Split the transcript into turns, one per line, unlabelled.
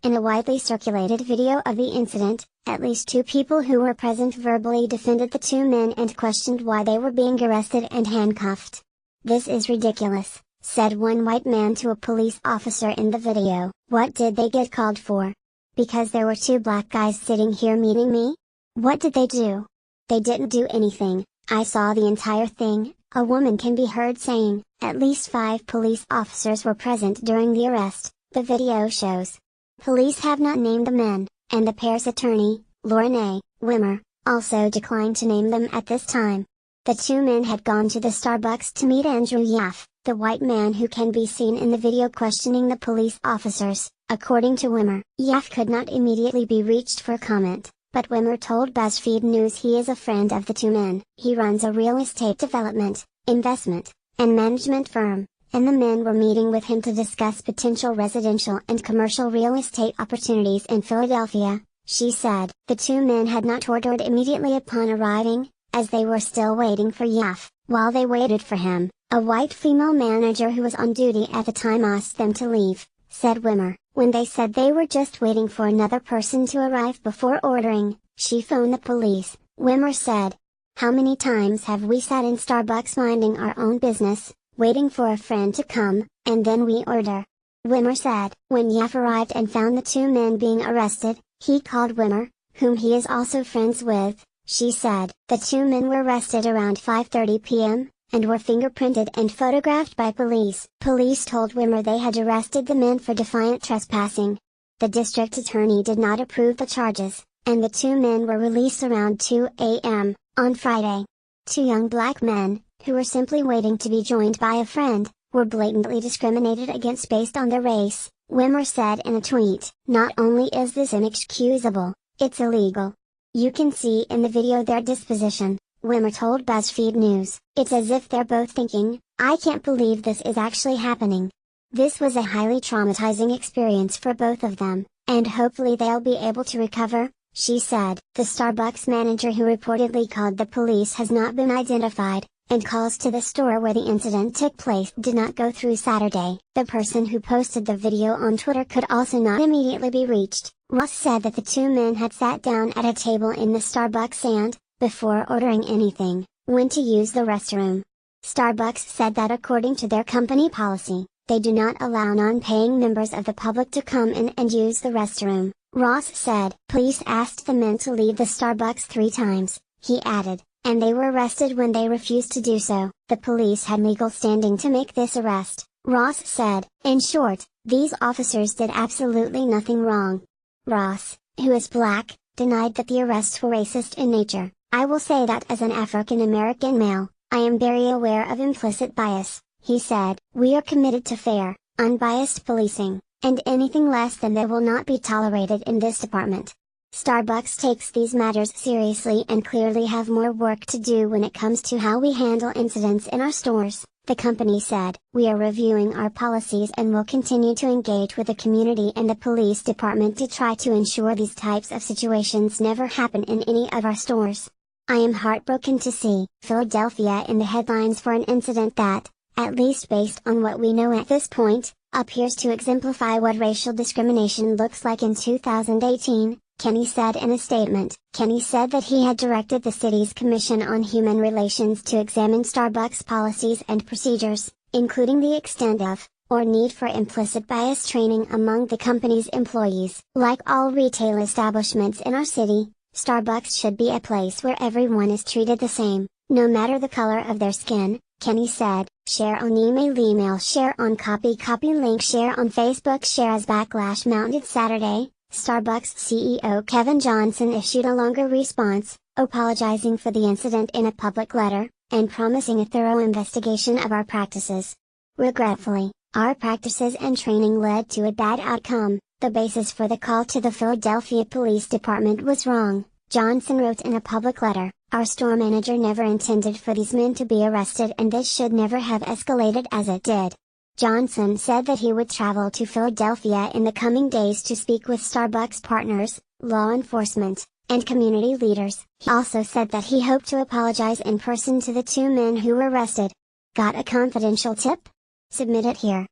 In a widely circulated video of the incident, at least two people who were present verbally defended the two men and questioned why they were being arrested and handcuffed. "This is ridiculous," said one white man to a police officer in the video. "What did they get called for? Because there were two black guys sitting here meeting me? What did they do? They didn't do anything. I saw the entire thing," a woman can be heard saying. At least 5 police officers were present during the arrest, the video shows. Police have not named the men, and the pair's attorney, Lauren A. Wimmer, also declined to name them at this time. The two men had gone to the Starbucks to meet Andrew Yaffe, the white man who can be seen in the video questioning the police officers. According to Wimmer, Yaffe could not immediately be reached for comment, but Wimmer told BuzzFeed News he is a friend of the two men. He runs a real estate development, investment, and management firm, and the men were meeting with him to discuss potential residential and commercial real estate opportunities in Philadelphia, she said. The two men had not ordered immediately upon arriving, as they were still waiting for Yaffe. While they waited for him, a white female manager who was on duty at the time asked them to leave, said Wimmer. When they said they were just waiting for another person to arrive before ordering, she phoned the police, Wimmer said. "How many times have we sat in Starbucks minding our own business, waiting for a friend to come, and then we order?" Wimmer said. When Yaffe arrived and found the two men being arrested, he called Wimmer, whom he is also friends with, she said. The two men were arrested around 5:30 p.m., and were fingerprinted and photographed by police. Police told Wimmer they had arrested the men for defiant trespassing. The district attorney did not approve the charges, and the two men were released around 2 a.m. on Friday. Two young black men, who were simply waiting to be joined by a friend, were blatantly discriminated against based on their race, Wimmer said in a tweet. "Not only is this inexcusable, it's illegal. You can see in the video their disposition," Wimmer told BuzzFeed News. "It's as if they're both thinking, I can't believe this is actually happening." This was a highly traumatizing experience for both of them, and hopefully they'll be able to recover, she said. The Starbucks manager who reportedly called the police has not been identified, and calls to the store where the incident took place did not go through Saturday. The person who posted the video on Twitter could also not immediately be reached. Ross said that the two men had sat down at a table in the Starbucks and, before ordering anything, went to use the restroom. Starbucks said that according to their company policy, they do not allow non-paying members of the public to come in and use the restroom. Ross said, "Police asked the men to leave the Starbucks 3 times, he added, and they were arrested when they refused to do so. The police had legal standing to make this arrest," Ross said. "In short, these officers did absolutely nothing wrong." Ross, who is black, denied that the arrests were racist in nature. "I will say that as an African American male, I am very aware of implicit bias," he said. "We are committed to fair, unbiased policing, and anything less than that will not be tolerated in this department." Starbucks takes these matters seriously and clearly have more work to do when it comes to how we handle incidents in our stores, the company said. "We are reviewing our policies and will continue to engage with the community and the police department to try to ensure these types of situations never happen in any of our stores. I am heartbroken to see Philadelphia in the headlines for an incident that, at least based on what we know at this point, appears to exemplify what racial discrimination looks like in 2018, Kenny said in a statement. Kenny said that he had directed the city's Commission on Human Relations to examine Starbucks policies and procedures, including the extent of, or need for implicit bias training among the company's employees. "Like all retail establishments in our city, Starbucks should be a place where everyone is treated the same, no matter the color of their skin," Kenny said. Share on email, share on copy link, share on Facebook, share as / mounted Saturday. Starbucks CEO Kevin Johnson issued a longer response, apologizing for the incident in a public letter, and promising a thorough investigation of our practices. "Regretfully, our practices and training led to a bad outcome. The basis for the call to the Philadelphia Police Department was wrong," Johnson wrote in a public letter. "Our store manager never intended for these men to be arrested and this should never have escalated as it did." Johnson said that he would travel to Philadelphia in the coming days to speak with Starbucks partners, law enforcement, and community leaders. He also said that he hoped to apologize in person to the two men who were arrested. Got a confidential tip? Submit it here.